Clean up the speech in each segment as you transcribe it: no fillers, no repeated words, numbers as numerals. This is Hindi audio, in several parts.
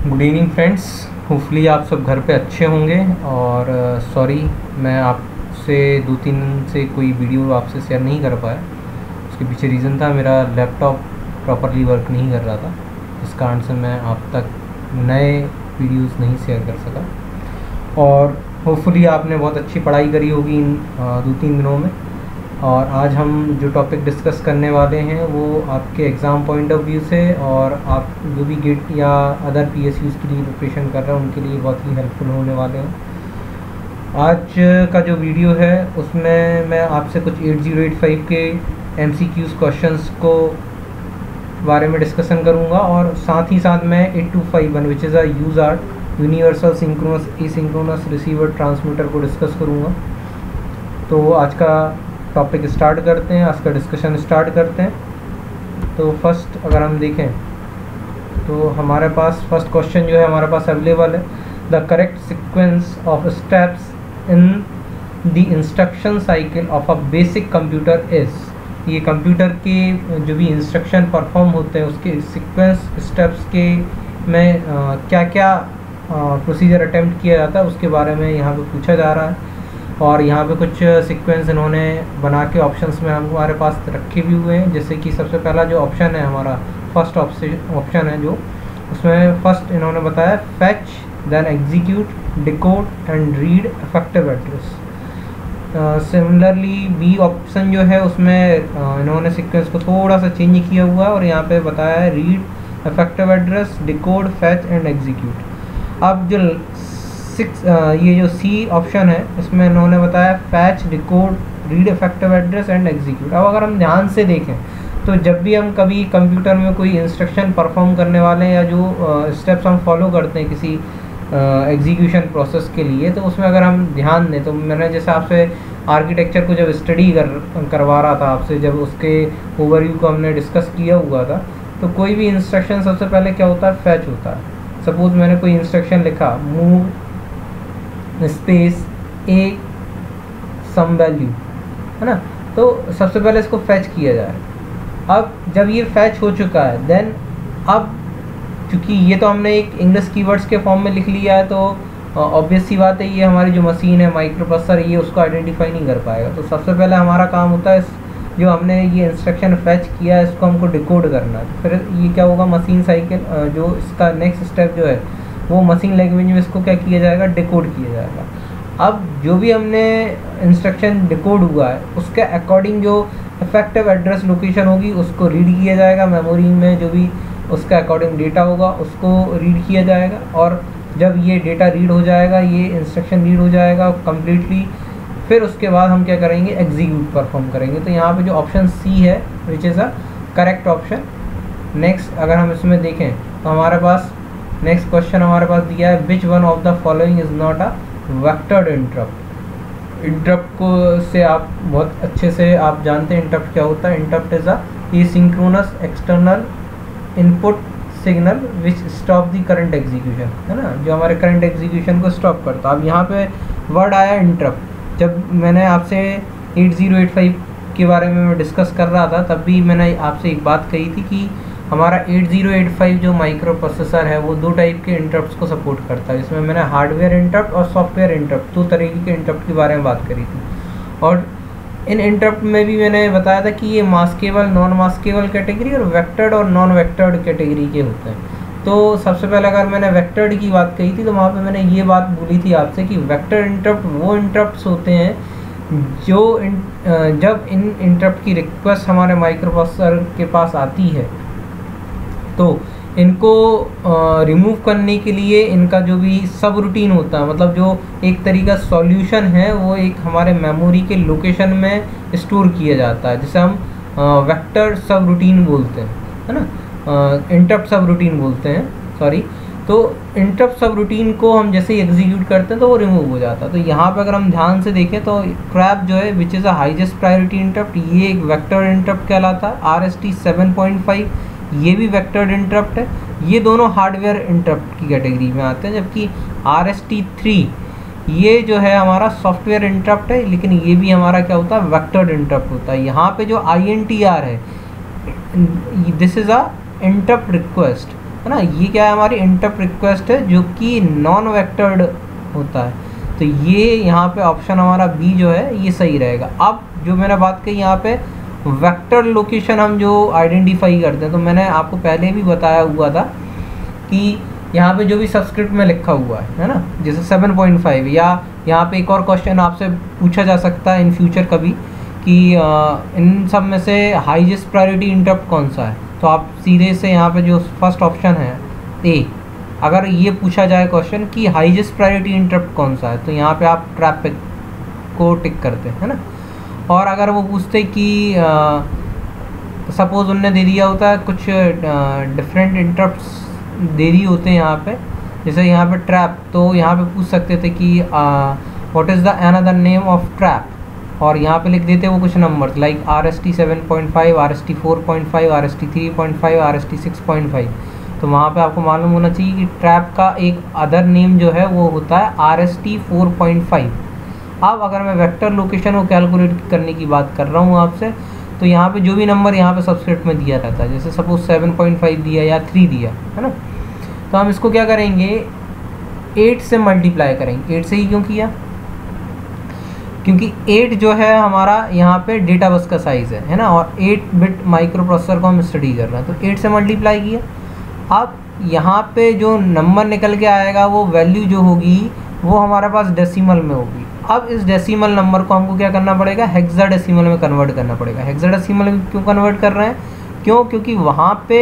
Good evening friends. होपफुली आप सब घर पे अच्छे होंगे। और सॉरी मैं आपसे 2-3 दिन से कोई वीडियो आपसे शेयर नहीं कर पाया। उसके पीछे रीज़न था, मेरा लैपटॉप प्रॉपरली वर्क नहीं कर रहा था, इस कारण से मैं आप तक नए वीडियोस नहीं शेयर कर सका। और होपफुली आपने बहुत अच्छी पढ़ाई करी होगी इन 2-3 दिनों में। और आज हम जो टॉपिक डिस्कस करने वाले हैं वो आपके एग्ज़ाम पॉइंट ऑफ व्यू से और आप जो भी गेट या अदर पीएसयूज़ के लिए प्रिपरेशन कर रहे हैं उनके लिए बहुत ही हेल्पफुल होने वाले हैं। आज का जो वीडियो है उसमें मैं आपसे कुछ 8085 के MCQs क्वेश्चंस को बारे में डिस्कशन करूंगा और साथ ही साथ मैं 8251 which is a USART universal synchronous asynchronous receiver transmitter को डिस्कस करूंगा। तो आज का टॉपिक स्टार्ट करते हैं, आज का डिस्कशन स्टार्ट करते हैं। तो फर्स्ट अगर हम देखें तो हमारे पास फर्स्ट क्वेश्चन जो है हमारे पास अवेलेबल है, the correct sequence of steps in the instruction cycle of a basic computer is. ये कंप्यूटर के जो भी इंस्ट्रक्शन परफॉर्म होते हैं उसके सीक्वेंस स्टेप्स के में क्या क्या प्रोसीजर अटेम्प्ट किया जाता है उसके बारे में यहाँ पे पूछा जा रहा है। और यहाँ पे कुछ सीक्वेंस इन्होंने बना के ऑप्शंस में हमारे पास रखे भी हुए हैं। जैसे कि सबसे पहला जो ऑप्शन है हमारा फर्स्ट ऑप्शन है जो उसमें फर्स्ट इन्होंने बताया fetch then execute decode and read effective address. Similarly B option जो है उसमें इन्होंने सीक्वेंस को थोड़ा सा चेंज किया हुआ है और यहाँ पे बताया है read effective address decode fetch and execute. अब जो ये जो सी ऑप्शन है इसमें इन्होंने बताया fetch decode read effective address and execute. अब अगर हम ध्यान से देखें तो जब भी हम कभी कंप्यूटर में कोई इंस्ट्रक्शन परफॉर्म करने वाले हैं या जो स्टेप्स हम फॉलो करते हैं किसी एग्जीक्यूशन प्रोसेस के लिए, तो उसमें अगर हम ध्यान दें तो मैंने जैसे आपसे आर्किटेक्चर को जब स्टडी करवा रहा था आपसे, जब उसके ओवरव्यू को हमने डिस्कस किया हुआ था, तो कोई भी इंस्ट्रक्शन सबसे पहले क्या होता है, फैच होता है। सपोज मैंने कोई इंस्ट्रक्शन लिखा मूव स्पेस ए सम वैल्यू, है ना, तो सबसे पहले इसको फैच किया जाए। अब जब ये फैच हो चुका है देन अब चूँकि ये तो हमने एक इंग्लिश कीवर्ड्स के फॉर्म में लिख लिया है, तो ऑब्वियस सी बात है ये हमारी जो मशीन है माइक्रो प्रोसेसर ये उसको आइडेंटिफाई नहीं कर पाएगा। तो सबसे पहले हमारा काम होता है जो हमने ये इंस्ट्रक्शन फैच किया है इसको हमको डिकोड करना है। तो फिर ये क्या होगा, मशीन साइकिल जो इसका नेक्स्ट स्टेप जो है वो मशीन लैंग्वेज में इसको क्या किया जाएगा, डिकोड किया जाएगा। अब जो भी हमने इंस्ट्रक्शन डिकोड हुआ है उसके अकॉर्डिंग जो इफेक्टिव एड्रेस लोकेशन होगी उसको रीड किया जाएगा, मेमोरी में जो भी उसका अकॉर्डिंग डेटा होगा उसको रीड किया जाएगा। और जब ये डेटा रीड हो जाएगा, ये इंस्ट्रक्शन रीड हो जाएगा कम्प्लीटली, फिर उसके बाद हम क्या करेंगे, एग्जीक्यूट परफॉर्म करेंगे। तो यहाँ पे जो ऑप्शन सी है which is a correct option. Next अगर हम इसमें देखें तो हमारे पास नेक्स्ट क्वेश्चन हमारे पास दिया है which one of the following is not a vectored interrupt. Interrupt को से आप बहुत अच्छे से आप जानते हैं इंटरप्ट क्या होता है। Interrupt is a asynchronous external input signal which stop the current execution, है ना, जो हमारे करंट एग्जीक्यूशन को स्टॉप करता है। अब यहाँ पे वर्ड आया इंटरप्ट। जब मैंने आपसे 8085 के बारे में मैं डिस्कस कर रहा था तब भी मैंने आपसे एक बात कही थी कि हमारा 8085 जो माइक्रो प्रोसेसर है वो 2 टाइप के इंटरप्ट्स को सपोर्ट करता है, जिसमें मैंने हार्डवेयर इंटरप्ट और सॉफ्टवेयर इंटरप्ट 2 तरीके के इंटरप्ट के बारे में बात करी थी। और इन इंटरप्ट में भी मैंने बताया था कि ये मास्केबल नॉन मास्केबल कैटेगरी और वेक्टर्ड और नॉन वेक्टर्ड कैटेगरी के होते हैं। तो सबसे पहले अगर मैंने वेक्टर्ड की बात कही थी तो वहाँ पे मैंने ये बात बोली थी आपसे कि वेक्टर इंटरप्ट वो इंटरप्ट्स होते हैं जो जब इन इंटरप्ट की रिक्वेस्ट हमारे माइक्रो प्रोसेसर के पास आती है तो इनको रिमूव करने के लिए इनका जो भी सब रूटीन होता है, मतलब जो एक तरीका सॉल्यूशन है वो एक हमारे मेमोरी के लोकेशन में स्टोर किया जाता है, जिसे हम वेक्टर सब रूटीन बोलते हैं, है ना, इंटरप्ट सब रूटीन बोलते हैं, सॉरी। तो इंटरप्ट सब रूटीन को हम जैसे ही एग्जीक्यूट करते हैं तो वो रिमूव हो जाता है। तो यहाँ पे अगर हम ध्यान से देखें तो क्रैप जो है which is a highest priority interrupt, ये एक वेक्टर इंटरप्ट कहलाता है। RST 7.5 ये भी वेक्टर्ड इंटरप्ट है। ये दोनों हार्डवेयर इंटरप्ट की कैटेगरी में आते हैं, जबकि RST 3 ये जो है हमारा सॉफ्टवेयर इंटरप्ट है, लेकिन ये भी हमारा क्या होता है, वेक्टर्ड इंटरप्ट होता है। यहाँ पे जो INTR है this is a interrupt request, है ना। ये क्या है, हमारी इंटरप्ट रिक्वेस्ट है जो कि नॉन वेक्टर्ड होता है। तो ये यहाँ पे ऑप्शन हमारा बी जो है ये सही रहेगा। अब जो मैंने बात कही यहाँ पे वेक्टर लोकेशन हम जो आइडेंटिफाई करते हैं, तो मैंने आपको पहले भी बताया हुआ था कि यहाँ पे जो भी सबस्क्रिप्ट में लिखा हुआ है ना, जैसे 7.5, या यहाँ पे एक और क्वेश्चन आपसे पूछा जा सकता है इन फ्यूचर कभी कि इन सब में से हाईएस्ट प्रायोरिटी इंटरप्ट कौन सा है, तो आप सीधे से यहाँ पे जो फर्स्ट ऑप्शन है ए, अगर ये पूछा जाए क्वेश्चन कि हाईएस्ट प्रायोरिटी इंटरप्ट कौन सा है, तो यहाँ पे आप ट्रैफिक को टिक करते हैं ना। और अगर वो पूछते कि सपोज उनने दे दिया होता है कुछ डिफरेंट इंटरप्ट्स दे दी होते हैं यहाँ पे, जैसे यहाँ पे ट्रैप, तो यहाँ पे पूछ सकते थे कि what is the another name of trap, और यहाँ पे लिख देते वो कुछ numbers like RST 7.5, RST 4.5, RST 3.5, RST 6.5। तो वहाँ पे आपको मालूम होना चाहिए कि ट्रैप का एक अदर नेम जो है वो होता है RST 4.5। अब अगर मैं वेक्टर लोकेशन को कैलकुलेट करने की बात कर रहा हूँ आपसे, तो यहाँ पे जो भी नंबर यहाँ पे सबस्क्रिप्ट में दिया रहता है, जैसे सपोज 7.5 दिया या 3 दिया है ना, तो हम इसको क्या करेंगे 8 से मल्टीप्लाई करेंगे। 8 से ही क्यों किया, क्योंकि 8 जो है हमारा यहाँ पे डेटा बस का साइज़ है ना, और 8 बिट माइक्रो प्रोसेसर को हम स्टडी कर रहे हैं, तो 8 से मल्टीप्लाई किया। अब यहाँ पे जो नंबर निकल के आएगा वो वैल्यू जो होगी वो हमारे पास डेसिमल में होगी। अब इस डेसिमल नंबर को हमको क्या करना पड़ेगा, हेक्साडेसिमल में कन्वर्ट करना पड़ेगा। हेक्साडेसिमल में क्यों कन्वर्ट कर रहे हैं, क्योंकि वहाँ पे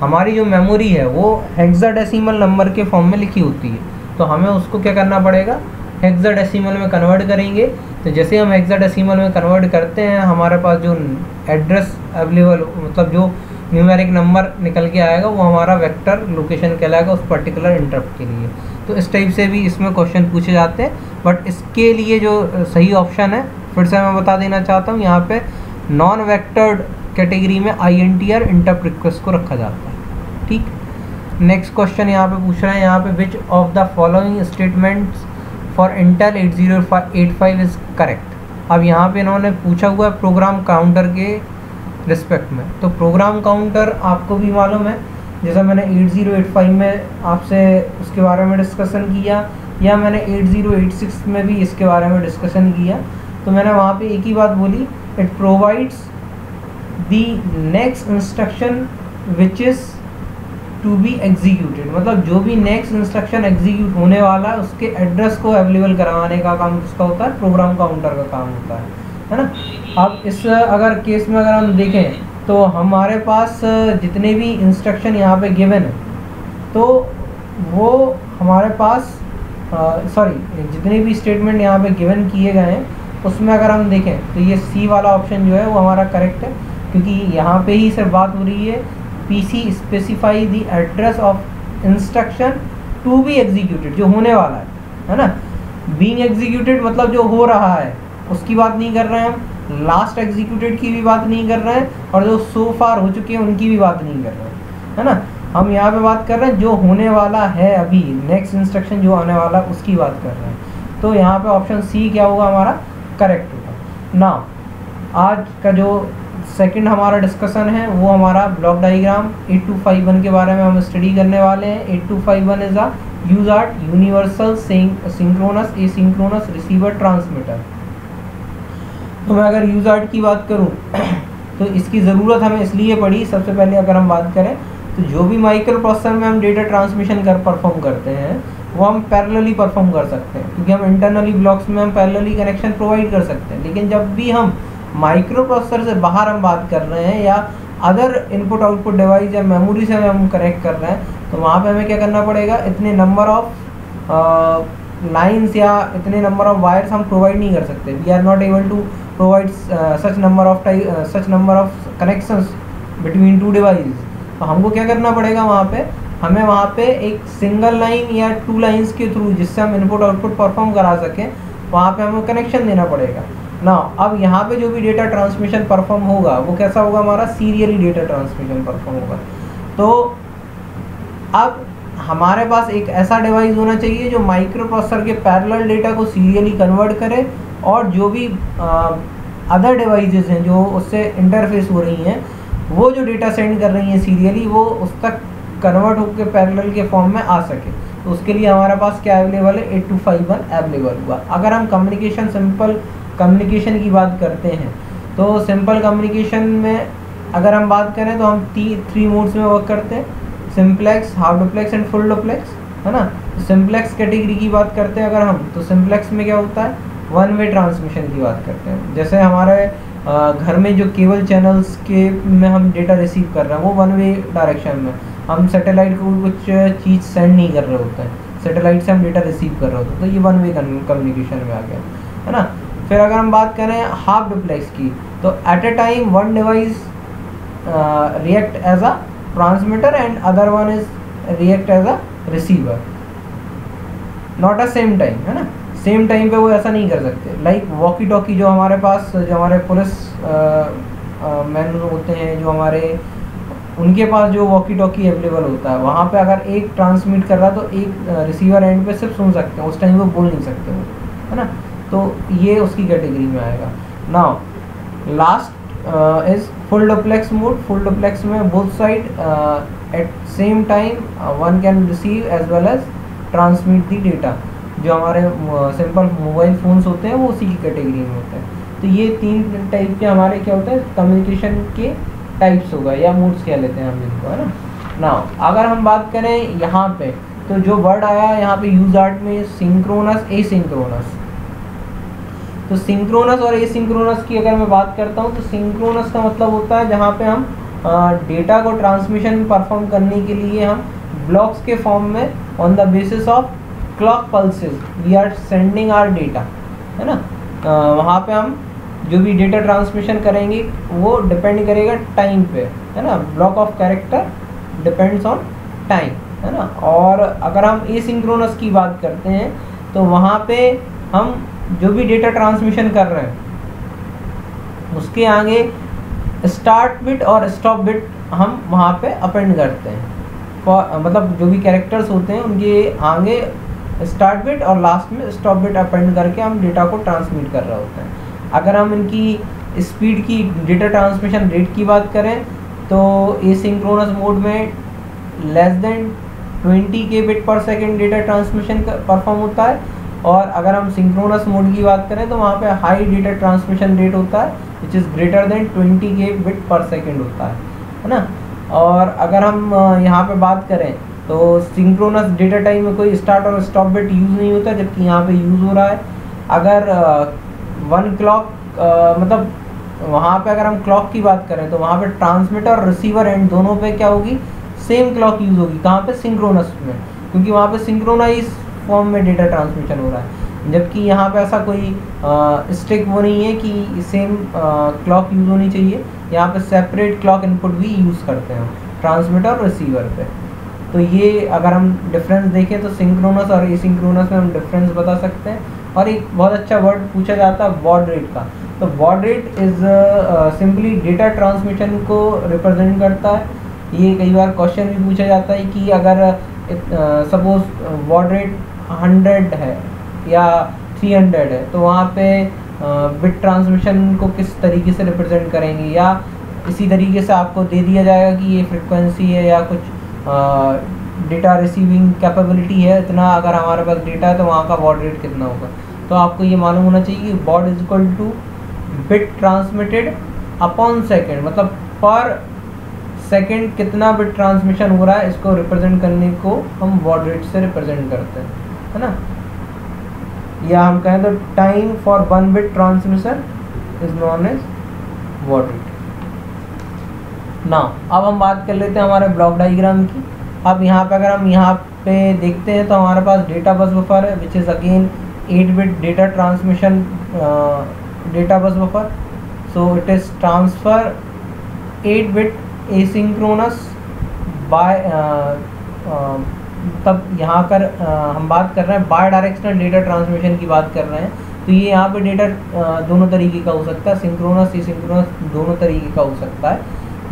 हमारी जो मेमोरी है वो हेक्साडेसिमल नंबर के फॉर्म में लिखी होती है, तो हमें उसको क्या करना पड़ेगा, हेक्साडेसिमल में कन्वर्ट करेंगे। तो जैसे हम हेक्साडेसिमल में कन्वर्ट करते हैं, हमारे पास जो एड्रेस अवेलेबल, मतलब जो न्यूमेरिक नंबर निकल के आएगा वो हमारा वेक्टर लोकेशन कहलाएगा उस पर्टिकुलर इंटरप्ट के लिए। तो इस टाइप से भी इसमें क्वेश्चन पूछे जाते हैं, बट इसके लिए जो सही ऑप्शन है फिर से मैं बता देना चाहता हूँ, यहाँ पे नॉन वेक्टर्ड कैटेगरी में INTR इंटरप्ट रिक्वेस्ट को रखा जाता है। ठीक, नेक्स्ट क्वेश्चन यहाँ पे पूछ रहे हैं, यहाँ पे which of the following statements for Intel 8085 is correct. अब यहाँ पे इन्होंने पूछा हुआ है प्रोग्राम काउंटर के रिस्पेक्ट में। तो प्रोग्राम काउंटर आपको भी मालूम है, जैसा मैंने 8085 में आपसे उसके बारे में डिस्कशन किया, या मैंने 8086 में भी इसके बारे में डिस्कशन किया। तो मैंने वहाँ पे एक ही बात बोली, it provides the next instruction which is to be executed, मतलब जो भी नेक्स्ट इंस्ट्रक्शन एग्जीक्यूट होने वाला है उसके एड्रेस को अवेलेबल करवाने का काम किसका होता है, प्रोग्राम काउंटर का काम होता है ना। अब इस अगर केस में अगर हम देखें तो हमारे पास जितने भी इंस्ट्रक्शन यहाँ पे गिवन है, तो वो हमारे पास जितने भी स्टेटमेंट यहाँ पे गिवन किए गए हैं उसमें अगर हम देखें तो ये सी वाला ऑप्शन जो है वो हमारा करेक्ट है, क्योंकि यहाँ पे ही सिर्फ बात हो रही है PC specify the address of instruction to be executed, जो होने वाला है ना। बीइंग एग्जीक्यूटेड मतलब जो हो रहा है उसकी बात नहीं कर रहे हैं हम, लास्ट एग्जीक्यूटेड की भी बात नहीं कर रहे हैं, और जो सो फार हो चुके हैं उनकी भी बात नहीं कर रहे हैं, है ना। हम यहाँ पे बात कर रहे हैं जो होने वाला है, अभी नेक्स्ट इंस्ट्रक्शन जो आने वाला है उसकी बात कर रहे हैं। तो यहाँ पे ऑप्शन सी क्या होगा, हमारा करेक्ट होगा ना। आज का जो सेकंड हमारा डिस्कशन है वो हमारा ब्लॉक डायग्राम 8251 के बारे में हम स्टडी करने वाले हैं। 8251 is a USART universal synchronous asynchronous receiver transmitter. तो मैं अगर यूज़ार्ट की बात करूं तो इसकी ज़रूरत हमें इसलिए पड़ी, सबसे पहले अगर हम बात करें तो जो भी माइक्रो प्रोसेसर में हम डेटा ट्रांसमिशन परफॉर्म करते हैं वो हम पैरेलली परफॉर्म कर सकते हैं, क्योंकि हम इंटरनली ब्लॉक्स में हम पैरेलली कनेक्शन प्रोवाइड कर सकते हैं। लेकिन जब भी हम माइक्रो प्रोसेसर से बाहर हम बात कर रहे हैं या अदर इनपुट आउटपुट डिवाइस या मेमोरी से हम कनेक्ट कर रहे हैं, तो वहाँ पे हमें क्या करना पड़ेगा, इतने नंबर ऑफ लाइंस या इतने नंबर ऑफ वायर्स हम प्रोवाइड नहीं कर सकते। We are not able to provide such number of connections between two device. तो हमको क्या करना पड़ेगा, हमें वहाँ पे एक सिंगल लाइन या 2 लाइंस के थ्रू जिससे हम इनपुट आउटपुट परफॉर्म करा सकें, वहाँ पे हमें कनेक्शन देना पड़ेगा ना। अब यहाँ पे जो भी डेटा ट्रांसमिशन परफॉर्म होगा वो कैसा होगा, हमारा सीरियली डेटा ट्रांसमिशन परफॉर्म होगा। तो अब हमारे पास एक ऐसा डिवाइस होना चाहिए जो माइक्रो प्रोसेसर के पैरेलल डेटा को सीरियली कन्वर्ट करे, और जो भी अदर डिवाइसेस हैं जो उससे इंटरफेस हो रही हैं, वो जो डेटा सेंड कर रही हैं सीरियली, वो उस तक कन्वर्ट होकर पैरेलल के फॉर्म में आ सके। तो उसके लिए हमारे पास क्या अवेलेबल है, 8251 अवेलेबल हुआ। अगर हम कम्युनिकेशन, सिंपल कम्युनिकेशन की बात करते हैं, तो सिंपल कम्युनिकेशन में अगर हम बात करें तो हम 3 मोड्स में वर्क करते हैं, simplex, half duplex and full duplex, है ना। सिंप्लेक्स कैटेगरी की बात करते हैं अगर हम, तो सिंप्लेक्स में क्या होता है, 1 वे ट्रांसमिशन की बात करते हैं। जैसे हमारे घर में जो केबल चैनल्स के में हम डेटा रिसीव कर रहे हैं वो 1 वे डायरेक्शन में, हम सैटेलाइट को कुछ चीज़ सेंड नहीं कर रहे होते हैं, सैटेलाइट से हम डेटा रिसीव कर रहे होते हैं, तो ये 1 वे कम्युनिकेशन में आ गया, है ना। फिर अगर हम बात करें हाफ डुप्लेक्स की, तो at a time one device react as a transmitter and other one is react as a receiver, not a same time, है ना। सेम टाइम पे वो ऐसा नहीं कर सकते। लाइक वॉकी टॉकी जो हमारे पास, जो हमारे पुलिस मैन होते हैं, जो हमारे, उनके पास जो वॉकी टॉकी अवेलेबल होता है, वहाँ पे अगर एक ट्रांसमिट कर रहा है तो एक रिसीवर एंड पे सिर्फ सुन सकते हैं, उस टाइम वो बोल नहीं सकते वो, है ना। तो ये उसकी कैटेगरी में आएगा। Now last is full duplex mode. Full duplex में both side at same time one can receive as well as transmit the data. जो हमारे सिंपल मोबाइल फ़ोन्स होते हैं वो उसी की कैटेगरी में होते हैं। तो ये 3 टाइप के हमारे क्या होते हैं, कम्युनिकेशन के टाइप्स होगा या मोड्स कह लेते हैं हम इनको, है ना। नाउ अगर हम बात करें यहाँ पे, तो जो वर्ड आया यहाँ पे यूज आर्ट में, सिंक्रोनस, एसिंक्रोनस। तो सिंक्रोनस और एसिंक्रोनस की अगर मैं बात करता हूँ, तो सिंक्रोनस का मतलब होता है जहाँ पे हम डेटा को ट्रांसमिशन परफॉर्म करने के लिए हम ब्लॉक्स के फॉर्म में on the basis of clock pulses we are sending our data, है ना। वहाँ पे हम जो भी डेटा ट्रांसमिशन करेंगे वो डिपेंड करेगा टाइम पे, है ना। Block of character depends on time, है ना। और अगर हम एसिंक्रोनस की बात करते हैं, तो वहाँ पे हम जो भी डेटा ट्रांसमिशन कर रहे हैं उसके आगे स्टार्ट बिट और स्टॉप बिट हम वहाँ पे अपेंड करते हैं। मतलब जो भी कैरेक्टर्स होते हैं उनके आगे स्टार्ट बिट और लास्ट में स्टॉप बिट अपेंड करके हम डेटा को ट्रांसमिट कर रहे होते हैं। अगर हम इनकी स्पीड की, डेटा ट्रांसमिशन रेट की बात करें, तो एसिंक्रोनस मोड में लेस देन 20 kbit पर सेकेंड डेटा ट्रांसमिशन परफॉर्म होता है, और अगर हम सिंक्रोनस मोड की बात करें तो वहाँ पे हाई डेटा ट्रांसमिशन रेट होता है which is greater than 20 kbit पर सेकेंड होता है ना। और अगर हम यहाँ पे बात करें तो सिंक्रोनस डेटा टाइम में कोई स्टार्ट और स्टॉप बिट यूज़ नहीं होता, जबकि यहाँ पे यूज़ हो रहा है। अगर 1 क्लॉक मतलब वहाँ पे अगर हम क्लॉक की बात करें तो वहाँ पे ट्रांसमीटर और रिसीवर एंड दोनों पे क्या होगी, सेम क्लॉक यूज़ होगी। कहाँ पे, सिंक्रोनस में, क्योंकि वहाँ पे सिंक्रोनाइज फॉर्म में डेटा ट्रांसमिशन हो रहा है। जबकि यहाँ पे ऐसा कोई स्टिक वो नहीं है कि सेम क्लॉक यूज़ होनी चाहिए। यहाँ पे सेपरेट क्लॉक इनपुट भी यूज़ करते हैं ट्रांसमीटर और रिसीवर पे। तो ये अगर हम डिफरेंस देखें तो सिंक्रोनस और एसिंक्रोनस में हम डिफरेंस बता सकते हैं। और एक बहुत अच्छा वर्ड पूछा जाता है बॉड रेट का। तो baud rate is simply data transmission को रिप्रेजेंट करता है। ये कई बार क्वेश्चन भी पूछा जाता है कि अगर सपोज बॉड रेट 100 है या 300 है तो वहाँ पे बिट ट्रांसमिशन को किस तरीके से रिप्रेजेंट करेंगे, या इसी तरीके से आपको दे दिया जाएगा कि ये फ्रिक्वेंसी है या कुछ डेटा रिसीविंग कैपेबिलिटी है इतना, अगर हमारे पास डेटा है तो वहाँ का बॉड रेट कितना होगा। तो आपको ये मालूम होना चाहिए कि baud is equal to bit transmitted upon second, मतलब पर सेकेंड कितना बिट ट्रांसमिशन हो रहा है, इसको रिप्रेजेंट करने को हम बॉड रेट से रिप्रेजेंट करते हैं, है ना। या हम कहें तो time for 1 bit transmission is known as baud rate. ना अब हम बात कर लेते हैं हमारे ब्लॉक डायग्राम की। अब यहाँ पे अगर हम यहाँ पे देखते हैं तो हमारे पास डेटा बस बफर है which is again 8 bit data transmission data bus buffer. So it is transfer 8 bit asynchronous by तब यहाँ कर हम बात कर रहे हैं बाय डायरेक्शनल डेटा ट्रांसमिशन की बात कर रहे हैं। तो ये यहाँ पे डेटा दोनों तरीके का हो सकता है, सिंक्रोनस एसिंक्रोनस दोनों तरीके का हो सकता है।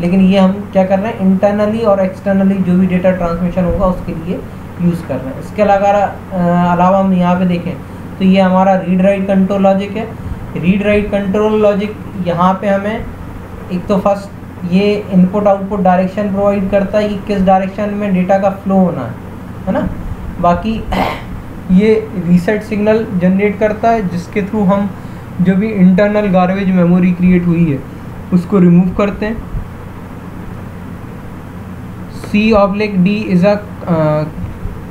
लेकिन ये हम क्या कर रहे हैं, इंटरनली और एक्सटर्नली जो भी डेटा ट्रांसमिशन होगा उसके लिए यूज़ कर रहे हैं। इसके अलावा हम यहाँ पे देखें तो ये हमारा रीड राइट कंट्रोल लॉजिक है। रीड राइट कंट्रोल लॉजिक यहाँ पे हमें एक तो फर्स्ट ये इनपुट आउटपुट डायरेक्शन प्रोवाइड करता है कि किस डायरेक्शन में डेटा का फ्लो होना है ना। बाकी ये रीसेट सिग्नल जनरेट करता है जिसके थ्रू हम जो भी इंटरनल गार्बेज मेमोरी क्रिएट हुई है उसको रिमूव करते हैं। C/D इज़ अ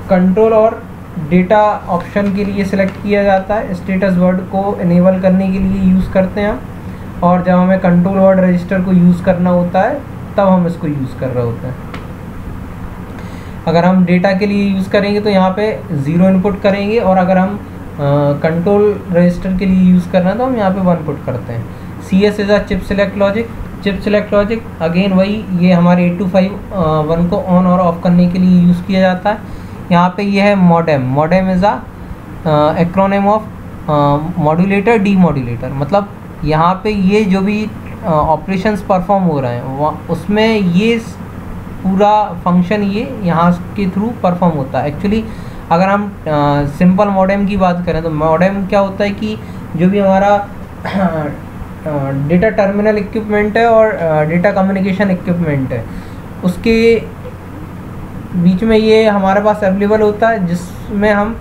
कंट्रोल और डेटा ऑप्शन के लिए सिलेक्ट किया जाता है। स्टेटस वर्ड को इनेबल करने के लिए यूज़ करते हैं हम, और जब हमें कंट्रोल वर्ड रजिस्टर को यूज़ करना होता है तब हम इसको यूज़ कर रहे होते हैं। अगर हम डेटा के लिए यूज़ करेंगे तो यहाँ पे 0 इनपुट करेंगे, और अगर हम कंट्रोल रजिस्टर के लिए यूज़ करना है तो हम यहाँ पे 1 पुट करते हैं। CS is a chip select logic. Chip select logic again वही, ये हमारे 8251 को ऑन और ऑफ करने के लिए यूज़ किया जाता है। यहाँ पे ये है modem. Modem is a acronym of modulator demodulator. मतलब यहाँ पे ये जो भी ऑपरेशंस परफॉर्म हो रहे हैं उसमें ये पूरा फंक्शन ये यहाँ के थ्रू परफॉर्म होता है। एक्चुअली अगर हम सिंपल मॉडेम की बात करें तो मॉडेम क्या होता है कि जो भी हमारा डेटा टर्मिनल इक्विपमेंट है और डेटा कम्युनिकेशन इक्विपमेंट है उसके बीच में ये हमारे पास अवेलेबल होता है, जिसमें हम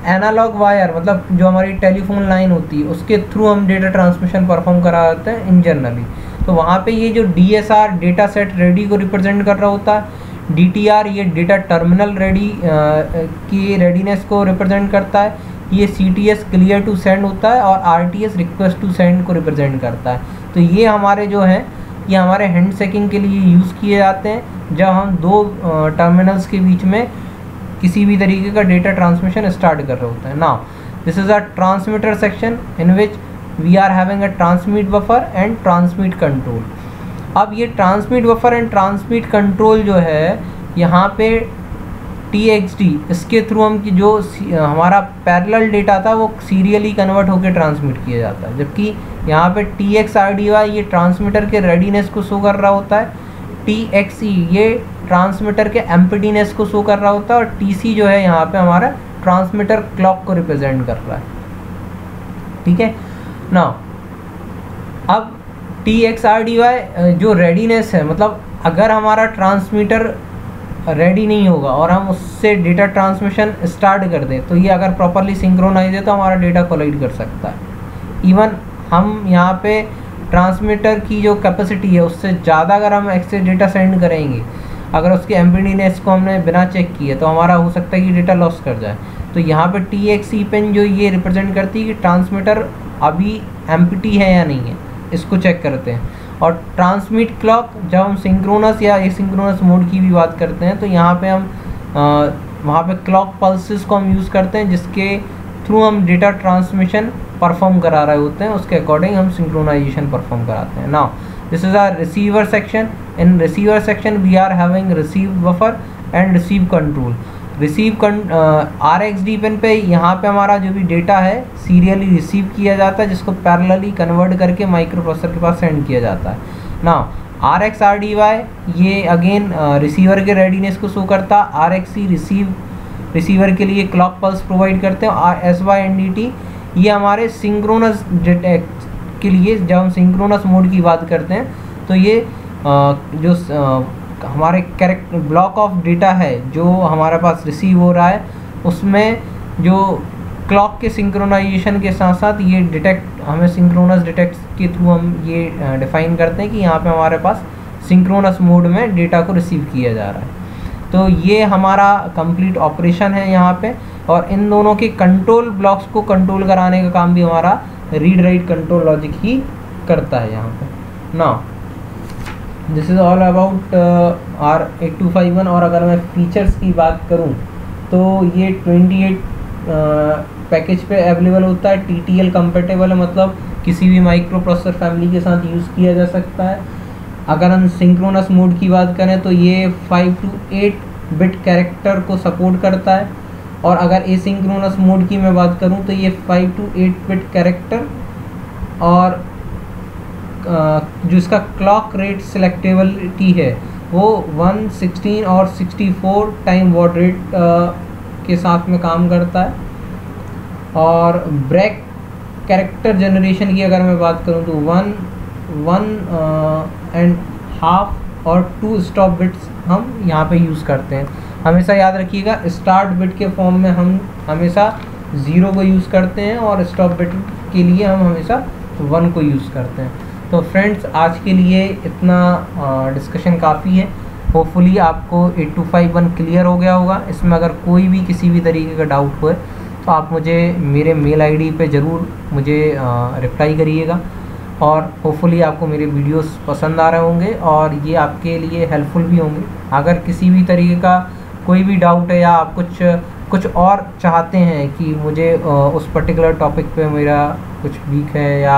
एनालॉग वायर मतलब जो हमारी टेलीफोन लाइन होती है उसके थ्रू हम डेटा ट्रांसमिशन परफॉर्म कराते हैं इन जनरली। तो वहाँ पे ये जो DSR डेटा सेट रेडी को रिप्रेजेंट कर रहा होता है, DTR ये डेटा टर्मिनल रेडी की रेडीनेस को रिप्रेजेंट करता है, ये CTS क्लियर टू सेंड होता है, और RTS रिक्वेस्ट टू सेंड को रिप्रेजेंट करता है। तो ये हमारे जो हैं ये हमारे हैंड शेकिंग के लिए यूज़ किए जाते हैं जब हम दो टर्मिनल्स के बीच में किसी भी तरीके का डेटा ट्रांसमिशन स्टार्ट कर रहे होते हैं। Now this is a transmitter section in which we are having a transmit buffer and transmit control. अब ये transmit buffer and transmit control जो है यहाँ पे TXD इसके थ्रू हम की जो हमारा पैरेलल डेटा था वो सीरियली कन्वर्ट होकर ट्रांसमिट किया जाता है, जबकि यहाँ पे TXRDY ये ट्रांसमीटर के रेडीनेस को शो कर रहा होता है, TXE ये ट्रांसमीटर के एम्प्टीनेस को शो कर रहा होता है, और TC जो है यहाँ पे हमारा ट्रांसमीटर क्लॉक को रिप्रेजेंट कर रहा है। ठीक है ना। अब TXRDY जो रेडीनेस है, मतलब अगर हमारा ट्रांसमीटर रेडी नहीं होगा और हम उससे डेटा ट्रांसमिशन स्टार्ट कर दें तो ये अगर प्रॉपरली सिंक्रोनाइज है तो हमारा डेटा कोलाइड कर सकता है। इवन हम यहाँ पे ट्रांसमीटर की जो कैपेसिटी है उससे ज़्यादा अगर हम एक्सेस डेटा सेंड करेंगे, अगर उसके एम्प्टीनेस को हमने बिना चेक किए तो हमारा हो सकता है कि डेटा लॉस कर जाए। तो यहाँ पे TXE पिन जो ये रिप्रेजेंट करती है कि ट्रांसमीटर अभी एम्प्टी है या नहीं है, इसको चेक करते हैं। और ट्रांसमिट क्लॉक जब हम सिंक्रोनस या एसिंक्रोनस मोड की भी बात करते हैं तो यहाँ पे हम वहाँ पे क्लॉक पल्सेस को हम यूज़ करते हैं जिसके थ्रू हम डेटा ट्रांसमिशन परफॉर्म करा रहे होते हैं, उसके अकॉर्डिंग हम सिंक्रोनाइजेशन परफॉर्म कराते हैं। Now this is our receiver section. In receiver section we are having receive buffer and receive control. Receive RxD pin पे यहाँ पे हमारा जो भी डेटा है सीरियली रिसीव किया जाता है, जिसको पैरेलली कन्वर्ट करके माइक्रो प्रोसेसर के पास सेंड किया जाता है। नाउ RxRDY ये अगेन रिसीवर के रेडीनेस को शो करता है। RxC रिसीवर के लिए क्लॉक पल्स प्रोवाइड करते हैं। SYNDT ये हमारे सिंक्रोनस डिटेक्ट के लिए, जब हम सिंक्रोनस मोड की बात करते हैं तो ये जो हमारे कैरेक्टर ब्लॉक ऑफ डेटा है जो हमारे पास रिसीव हो रहा है उसमें जो क्लॉक के सिंक्रोनाइजेशन के साथ साथ ये डिटेक्ट हमें सिंक्रोनस डिटेक्ट के थ्रू हम ये डिफाइन करते हैं कि यहाँ पे हमारे पास सिंक्रोनस मोड में डेटा को रिसीव किया जा रहा है। तो ये हमारा कंप्लीट ऑपरेशन है यहाँ पे, और इन दोनों के कंट्रोल ब्लॉक्स को कंट्रोल कराने का काम भी हमारा रीड राइट कंट्रोल लॉजिक ही करता है यहाँ पे। Now this is all about R8251। और अगर मैं फीचर्स की बात करूँ तो ये 28 पैकेज पे अवेलेबल होता है। TTL कंपेटेबल है, मतलब किसी भी माइक्रो प्रोसेसर फैमिली के साथ यूज़ किया जा सकता है। अगर हम सिंक्रोनस मोड की बात करें तो ये 5 to 8 बिट कैरेक्टर को सपोर्ट करता है, और अगर एसिंक्रोनस मोड की मैं बात करूं तो ये 5 to 8 बिट कैरेक्टर और जो इसका क्लॉक रेट सिलेक्टेबिलिटी है वो 1, 16 और 64 टाइम वर्ड रेट के साथ में काम करता है। और ब्रेक कैरेक्टर जनरेशन की अगर मैं बात करूं तो 1 1 एंड हाफ और 2 स्टॉप बिट्स हम यहाँ पे यूज़ करते हैं। हमेशा याद रखिएगा, स्टार्ट बिट के फॉर्म में हम हमेशा 0 को यूज़ करते हैं और स्टॉप बिट के लिए हम हमेशा 1 को यूज़ करते हैं। तो फ्रेंड्स, आज के लिए इतना डिस्कशन काफ़ी है। होपफुली आपको 8251 क्लियर हो गया होगा। इसमें अगर कोई भी किसी भी तरीके का डाउट हो तो आप मुझे मेरे मेल आईडी पे ज़रूर मुझे रिप्लाई करिएगा। और होपफुली आपको मेरे वीडियोस पसंद आ रहे होंगे और ये आपके लिए हेल्पफुल भी होंगे। अगर किसी भी तरीके का कोई भी डाउट है या आप कुछ और चाहते हैं कि मुझे उस पर्टिकुलर टॉपिक पे मेरा कुछ वीक है या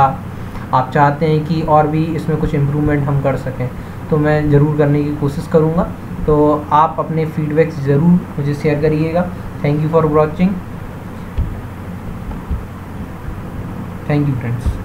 आप चाहते हैं कि और भी इसमें कुछ इम्प्रूवमेंट हम कर सकें, तो मैं ज़रूर करने की कोशिश करूँगा। तो आप अपने फीडबैक्स ज़रूर मुझे शेयर करिएगा। Thank you for watching. Thank you friends.